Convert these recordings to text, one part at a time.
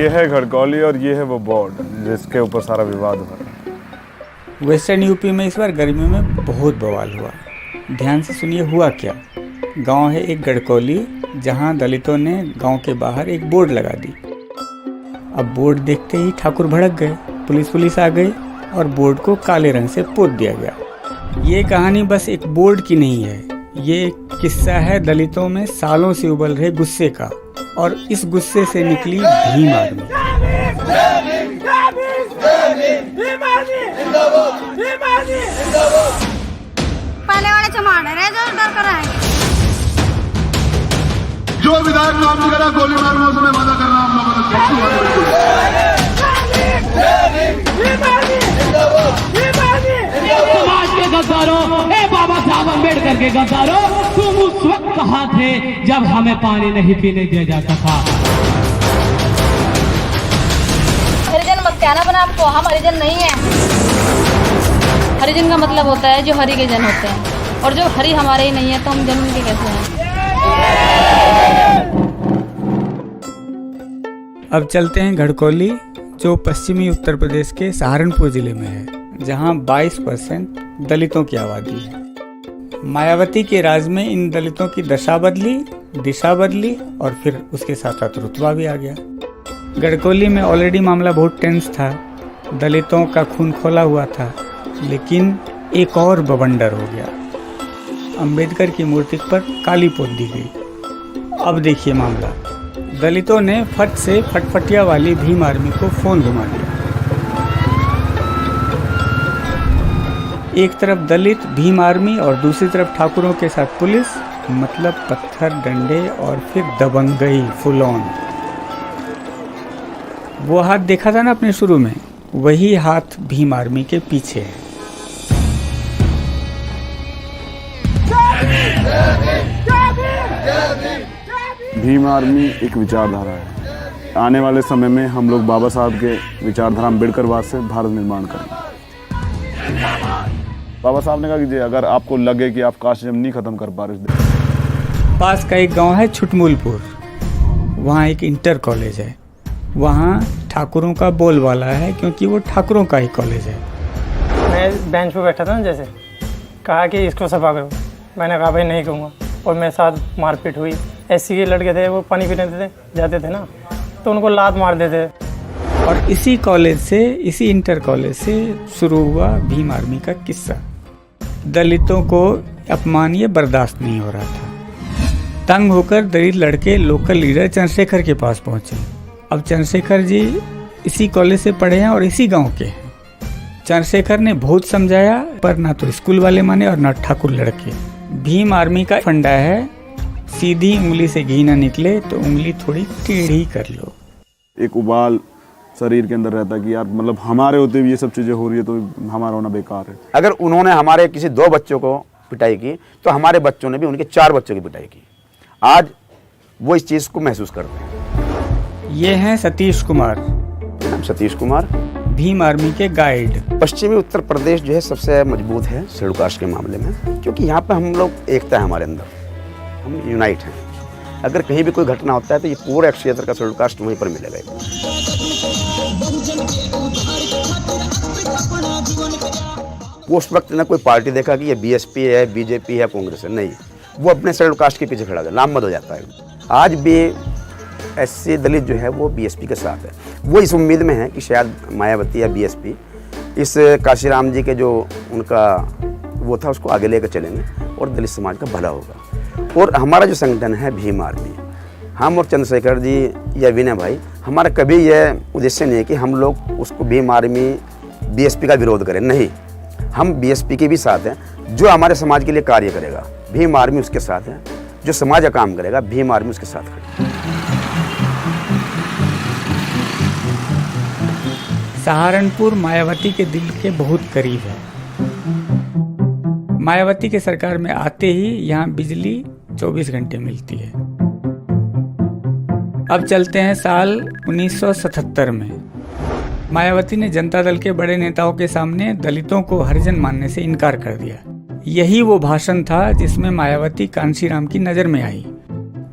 ये है घड़कौली और ये है वो बोर्ड जिसके ऊपर सारा विवाद हो रहा है। वेस्टर्न यूपी में इस बार गर्मी में बहुत बवाल हुआ। ध्यान से सुनिए हुआ क्या। गांव है एक गढ़कौली, जहां दलितों ने गांव के बाहर एक बोर्ड लगा दी। अब बोर्ड देखते ही ठाकुर भड़क गए, पुलिस आ गई और बोर्ड को काले रंग से पोत दिया गया। ये कहानी बस एक बोर्ड की नहीं है, ये एक किस्सा है दलितों में सालों से उबल रहे गुस्से का, और इस गुस्से से निकली भीम आर्मी। पहले वाले चमाड़े रहे जो डर कर आए। जो विधायक को आपने कहा गोली मारना उसमें वादा करना हम लोगों समाज के गद्दारों, ए बाबा साहब अम्बेडकर के गद्दारों, तुम उस वक्त कहाँ थे जब हमें पानी नहीं पीने दिया जाता था। हरिजन मत कहना बना आपको, हम हरिजन नहीं है। हरिजन का मतलब होता है जो हरि के जन होते हैं, और जो हरि हमारे ही नहीं है तो हम जन उनके कैसे हैं। अब चलते हैं घड़कौली, जो पश्चिमी उत्तर प्रदेश के सहारनपुर जिले में है, जहां 22% दलितों की आबादी है। मायावती के राज में इन दलितों की दशा बदली, दिशा बदली और फिर उसके साथ साथ रुतबा भी आ गया। गढ़कौली में ऑलरेडी मामला बहुत टेंस था, दलितों का खून खोला हुआ था, लेकिन एक और बवंडर हो गया। अंबेडकर की मूर्ति पर काली पोत दी गई। अब देखिए मामला, दलितों ने फट से फटफटिया वाली भीम आर्मी को फोन घुमा दिया। एक तरफ दलित भीम आर्मी और दूसरी तरफ ठाकुरों के साथ पुलिस, मतलब पत्थर डंडे और फिर दबंगई फुल ऑन। वो हाथ देखा था ना अपने शुरू में, वही हाथ भीम आर्मी के पीछे है। भीम आर्मी एक विचारधारा है। आने वाले समय में हम लोग बाबा साहब के विचारधारा अम्बेडकरवाद से भारत निर्माण करेंगे। बाबा साहब ने कहा कि अगर आपको लगे कि आप कास्ट जम नहीं खत्म कर पा रहे। पास का एक गांव है छुटमूलपुर, वहाँ एक इंटर कॉलेज है। वहाँ ठाकुरों का बोलबाला है, क्योंकि वो ठाकुरों का ही कॉलेज है। मैं बेंच पे बैठा था ना, जैसे कहा कि इसको सफा करो, मैंने कहा भाई नहीं कहूँगा, और मेरे साथ मारपीट हुई। एससी के लड़के थे, वो पानी पीने जाते थे ना, तो उनको लात मार देते। और इसी कॉलेज से, इसी इंटर कॉलेज से शुरू हुआ भीम आर्मी का किस्सा। दलितों को अपमान ये बर्दाश्त नहीं हो रहा था। तंग होकर दलित लड़के लोकल लीडर चंद्रशेखर के पास पहुंचे। अब चंद्रशेखर जी इसी कॉलेज से पढ़े हैं और इसी गांव के हैं। चंद्रशेखर ने बहुत समझाया, पर ना तो स्कूल वाले माने और ना ठाकुर लड़के। भीम आर्मी का फंडा है, सीधी उंगली से घी ना निकले तो उंगली थोड़ी टेढ़ी कर लो। एक उबाल शरीर के अंदर रहता है कि यार मतलब हमारे होते हुए ये सब चीज़ें हो रही है तो हमारा होना बेकार है। अगर उन्होंने हमारे किसी 2 बच्चों को पिटाई की तो हमारे बच्चों ने भी उनके 4 बच्चों की पिटाई की। आज वो इस चीज़ को महसूस करते हैं। ये हैं सतीश कुमार, सतीश कुमार भीम आर्मी के गाइड। पश्चिमी उत्तर प्रदेश जो है सबसे मजबूत है शेड्यूल कास्ट के मामले में, क्योंकि यहाँ पे हम लोग एकता है, हमारे अंदर हम यूनाइट हैं। अगर कहीं भी कोई घटना होता है तो ये पूरे क्षेत्र का शेड्यूल कास्ट वहीं पर मिलेगा। वो उस वक्त ना कोई पार्टी देखा कि ये बीएसपी है, बीजेपी है, कांग्रेस है, नहीं, वो अपने शेड्यूल कास्ट के पीछे खड़ा है, लामबंद हो जाता है। आज भी एससी दलित जो है वो बीएसपी के साथ है। वो इस उम्मीद में है कि शायद मायावती या बीएसपी इस काशीराम जी के जो उनका वो था उसको आगे लेकर चलेंगे और दलित समाज का भला होगा। और हमारा जो संगठन है भीम आर्मी, हम और चंद्रशेखर जी या विनय भाई, हमारा कभी यह उद्देश्य नहीं है कि हम लोग उसको भीम आर्मी बीएसपी का विरोध करें, नहीं, हम बीएसपी के भी साथ हैं। जो हमारे समाज के लिए कार्य करेगा भीम आर्मी उसके साथ है, जो समाज का काम करेगा भीम आर्मी उसके साथ खड़ी। सहारनपुर मायावती के दिल के बहुत करीब है। मायावती के सरकार में आते ही यहाँ बिजली 24 घंटे मिलती है। अब चलते हैं साल 1977 में। मायावती ने जनता दल के बड़े नेताओं के सामने दलितों को हरिजन मानने से इनकार कर दिया। यही वो भाषण था जिसमें मायावती कांशीराम की नज़र में आई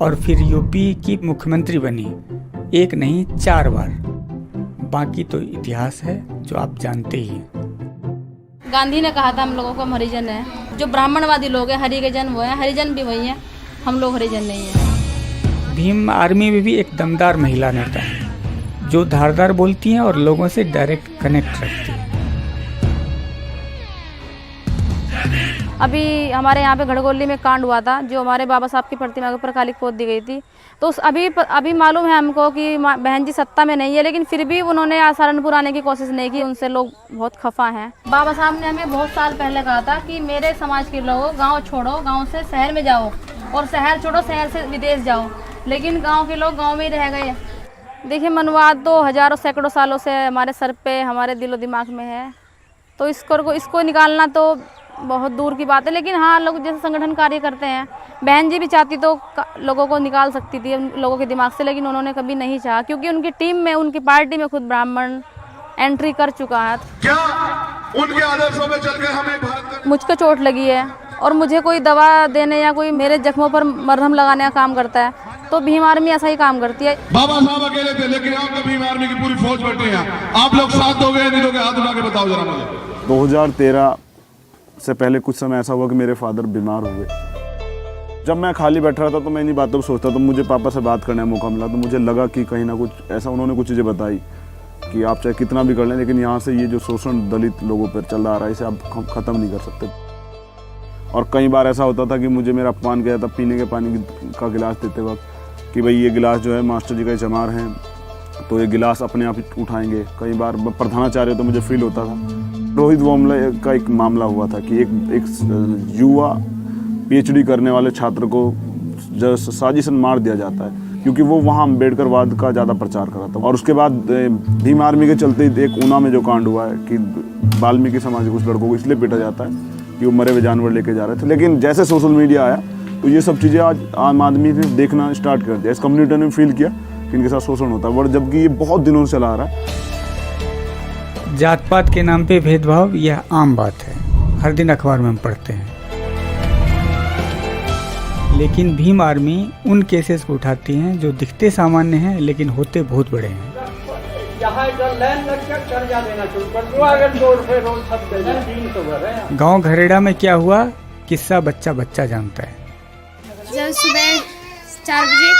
और फिर यूपी की मुख्यमंत्री बनी। एक नहीं 4 बार। बाकी तो इतिहास है जो आप जानते ही हैं। गांधी ने कहा था हम लोगों को हम हरिजन हैं। जो ब्राह्मणवादी लोग हैं हरि के जन वो हैं, हरिजन भी वही हैं, हम लोग हरिजन नहीं हैं। भीम आर्मी में भी एक दमदार महिला नेता है जो धारदार बोलती हैं और लोगों से डायरेक्ट कनेक्ट रखती है। अभी हमारे यहाँ पे घड़गोली में कांड हुआ था, जो हमारे बाबा साहब की प्रतिमा के ऊपर काली पोत दी गई थी। तो अभी मालूम है हमको कि बहन जी सत्ता में नहीं है, लेकिन फिर भी उन्होंने सहारनपुर आने की कोशिश नहीं की। उनसे लोग बहुत खफा हैं। बाबा साहब ने हमें बहुत साल पहले कहा था कि मेरे समाज के लोगों गाँव छोड़ो, गाँव से शहर में जाओ, और शहर छोड़ो, शहर से विदेश जाओ। लेकिन गाँव के लोग गाँव में ही रह गए। देखिए, मनवाद तो हजारों सैकड़ों सालों से हमारे सर पे, हमारे दिलो दिमाग में है। तो इसको निकालना तो बहुत दूर की बात है। लेकिन हाँ, लोग जैसे संगठन कार्य करते हैं, बहन जी भी चाहती तो लोगों को निकाल सकती थी उन लोगों के दिमाग से, लेकिन उन्होंने कभी नहीं चाहा, क्योंकि उनकी टीम में, उनकी पार्टी में खुद ब्राह्मण एंट्री कर चुका है। क्या उनके आदर्शों में चल के हमें भारत मुझको चोट लगी है और मुझे कोई दवा देने या कोई मेरे जख्मों पर मरहम लगाने का काम करता है, तो भीम आर्मी ऐसा ही काम करती है। बाबा साहब अकेले थे, लेकिन आपका भीम आर्मी की पूरी फौज बैठी है। आप लोग साथ दोगे या नहीं दोगे? हाथ उठा के बताओ जरा मुझे। 2013 से पहले कुछ समय ऐसा हुआ कि मेरे फादर बीमार हुए। जब मैं खाली बैठ रहा था तो मैं इन्हीं बातों को सोचता, तो मुझे पापा से बात करने का मौका मिला। तो मुझे लगा कि कहीं ना कुछ ऐसा, उन्होंने कुछ चीज़ें बताई कि आप चाहे कितना भी कर लें, लेकिन यहाँ से ये जो शोषण दलित लोगों पर चल रहा है, इसे आप ख़त्म नहीं कर सकते। और कई बार ऐसा होता था कि मुझे मेरा अपमान किया था पीने के पानी का गिलास देते वक्त, कि भाई ये गिलास जो है मास्टर जी का चमार है, तो ये गिलास अपने आप उठाएंगे। कई बार प्रधानाचार्य तो मुझे फील होता था। रोहित वोमले का एक मामला हुआ था कि एक युवा पीएचडी करने वाले छात्र को साजिशन मार दिया जाता है, क्योंकि वो वहाँ अम्बेडकरवाद का ज़्यादा प्रचार कर रहा था। और उसके बाद भीम आर्मी के चलते एक ऊना में जो कांड हुआ है कि वाल्मीकि समाज के कुछ लड़कों को इसलिए पीटा जाता है कि वो मरे हुए जानवर लेके जा रहे थे। लेकिन जैसे सोशल मीडिया आया तो ये सब चीज़ें आज आम आदमी ने देखना स्टार्ट कर दिया। इस कम्युनिटी ने फील किया कि इनके साथ शोषण होता है, जबकि ये बहुत दिनों से चला आ रहा है। जात पात के नाम पे भेदभाव यह आम बात है, हर दिन अखबार में हम पढ़ते हैं। लेकिन भीम आर्मी उन केसेस को उठाती हैं जो दिखते सामान्य हैं लेकिन होते बहुत बड़े हैं। गांव घरेड़ा में क्या हुआ, किस्सा बच्चा बच्चा जानता है। जब सुबह 4 बजे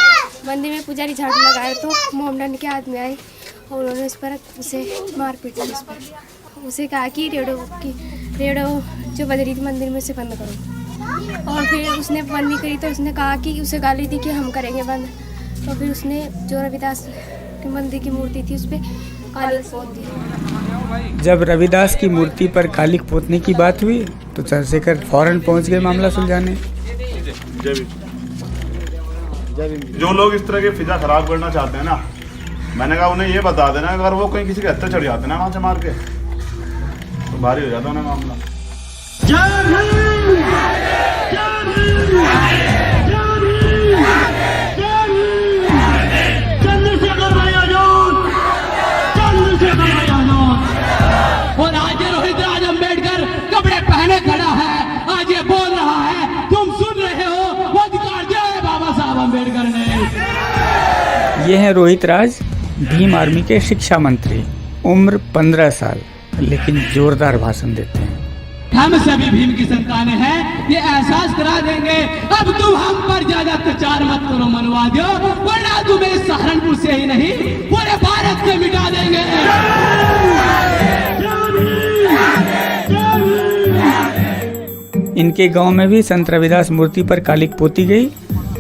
मंदिर में पुजारी झाड़ू लगाए तो मोमडन के हाथ में आई और उन्होंने उसे मार पीटा। उसे कहा कि रेड़ो जो बज रही थी मंदिर में उसे बंद करो। और फिर उसने बंद नहीं करी तो उसने कहा कि उसे गाली दी कि हम करेंगे बंद। तो फिर उसने जो रविदास के मंदिर की मूर्ति थी उस पर कालिक पोत दी। जब रविदास की मूर्ति पर कालिक पोतने की बात हुई तो चंद्रशेखर फौरन पहुंच गए मामला सुलझाने। जो लोग इस तरह की फिजा खराब करना चाहते हैं ना, मैंने कहा उन्हें ये बता देना, अगर वो कहीं किसी के हत्या चढ़ जाते ना वहाँ से मार के, तो भारी हो जाता उन्हें मामला। और आज रोहित राज अम्बेडकर कपड़े पहने खड़ा है, आज ये बोल रहा है, तुम सुन रहे हो, वो अधिकार दिया है बाबा साहब अम्बेडकर ने। ये है रोहित राज, भीम आर्मी के शिक्षा मंत्री, उम्र 15 साल, लेकिन जोरदार भाषण देते हैं। हम सभी भीम की संतानें हैं, ये एहसास करा देंगे। अब तुम हम पर ज्यादा अत्याचार मत करो मनवादियों, वरना तुम्हें सहारनपुर से ही नहीं पूरे भारत से मिटा देंगे। इनके गांव में भी संत रविदास मूर्ति पर कालिक पोती गई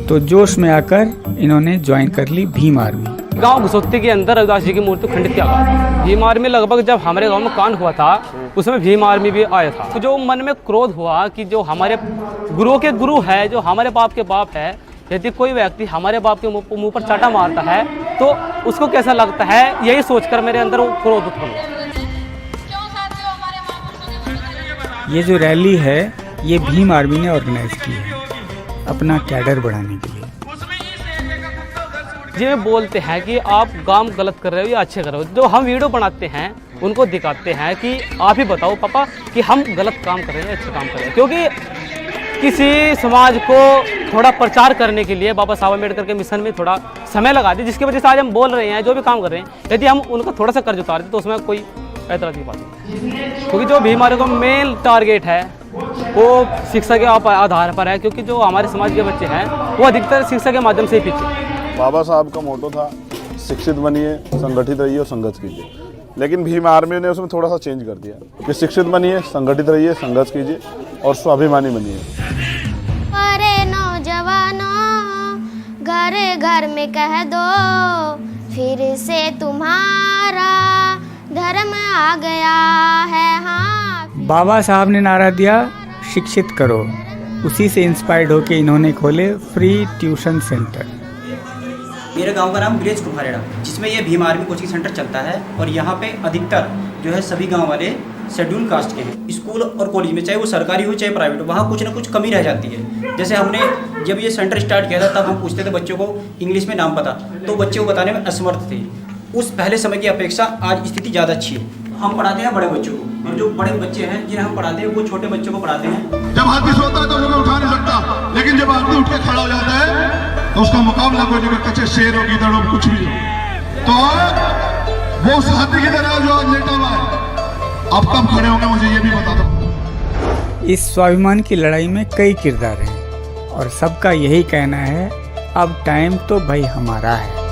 तो जोश में आकर इन्होंने ज्वाइन कर ली भीम आर्मी। गांव घुसोत्ती के अंदर रविदास जी की मूर्ति खंडित किया गया। भीम आर्मी लगभग जब हमारे गांव में कांड हुआ था उसमें भीम आर्मी भी आया था। तो जो मन में क्रोध हुआ कि जो हमारे गुरुओं के गुरु है, जो हमारे बाप के बाप है, यदि कोई व्यक्ति हमारे बाप के मुंह पर चाटा मारता है तो उसको कैसा लगता है, यही सोचकर मेरे अंदर वो क्रोध उत्पन्न हुआ। ये जो रैली है ये भीम आर्मी ने ऑर्गेनाइज की है अपना कैडर बढ़ाने के लिए। ये बोलते हैं कि आप काम गलत कर रहे हो या अच्छे कर रहे हो। जो हम वीडियो बनाते हैं उनको दिखाते हैं कि आप ही बताओ पापा कि हम गलत काम कर रहे हैं, अच्छे काम कर रहे हैं। क्योंकि किसी समाज को थोड़ा प्रचार करने के लिए बाबा साहब अम्बेडकर के मिशन में थोड़ा समय लगा दी, जिसकी वजह से आज हम बोल रहे हैं, जो भी काम कर रहे हैं। यदि हम उनका थोड़ा सा कर्ज उतार दें तो उसमें कोई एतराज़ नहीं पाती, क्योंकि जो भी हमारे को मेन टारगेट है वो शिक्षा के आधार पर है, क्योंकि जो हमारे समाज के बच्चे हैं वो अधिकतर शिक्षा के माध्यम से ही पीछे। बाबा साहब का मोटो था शिक्षित बनिए, संगठित रहिए और संघर्ष कीजिए, लेकिन भीम आर्मी ने उसमें थोड़ा सा चेंज कर दिया कि शिक्षित बनिए, संगठित रहिए, संघर्ष कीजिए और स्वाभिमानी बनिए। अरे नौजवानों, घर घर में कह दो, फिर से तुम्हारा धर्म आ गया है। हाँ, बाबा साहब ने नारा दिया शिक्षित करो। उसी से इंस्पायर्ड होकर इन्होंने खोले फ्री ट्यूशन सेंटर। मेरे गांव का नाम विलेज कुम्हारेड़ा, जिसमें ये भीम आर्मी कोचिंग सेंटर चलता है और यहाँ पे अधिकतर जो है सभी गांव वाले शेड्यूल कास्ट के हैं। स्कूल और कॉलेज में चाहे वो सरकारी हो चाहे प्राइवेट हो, वहाँ कुछ ना कुछ कमी रह जाती है। जैसे हमने जब ये सेंटर स्टार्ट किया था तब हम पूछते थे बच्चों को इंग्लिश में नाम पता, तो बच्चे को बताने में असमर्थ थे। उस पहले समय की अपेक्षा आज स्थिति ज़्यादा अच्छी है। हम पढ़ाते हैं बड़े बच्चों को, और जो बड़े बच्चे हैं जिन्हें हम पढ़ाते हैं वो छोटे बच्चों को पढ़ाते हैं। जब हाथी सोता है तो उसे उठा नहीं सकता, लेकिन जब आदमी उठ के खड़ा हो जाता है तो उसका मुकाबला कोई नहीं कर, कच्चे शेर हो, गीदड़ हो, कुछ भी हो। तो वो उस हाथी की तरह जो आज लेटा हुआ है, अब कब खड़े होंगे मुझे ये भी बता दो। इस स्वाभिमान की लड़ाई में कई किरदार हैं और सबका यही कहना है अब टाइम तो भाई हमारा है।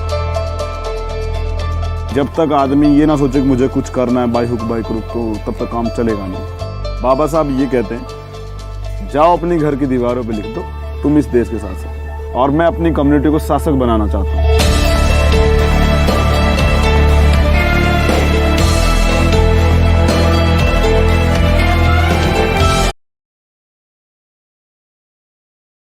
जब तक आदमी ये ना सोचे कि मुझे कुछ करना है बाई हुक बाई क्रुक, तो तब तक काम चलेगा नहीं। बाबा साहब ये कहते हैं, जाओ अपनी घर की दीवारों पे लिख दो तुम इस देश के शासक, और मैं अपनी कम्युनिटी को शासक बनाना चाहता हूँ।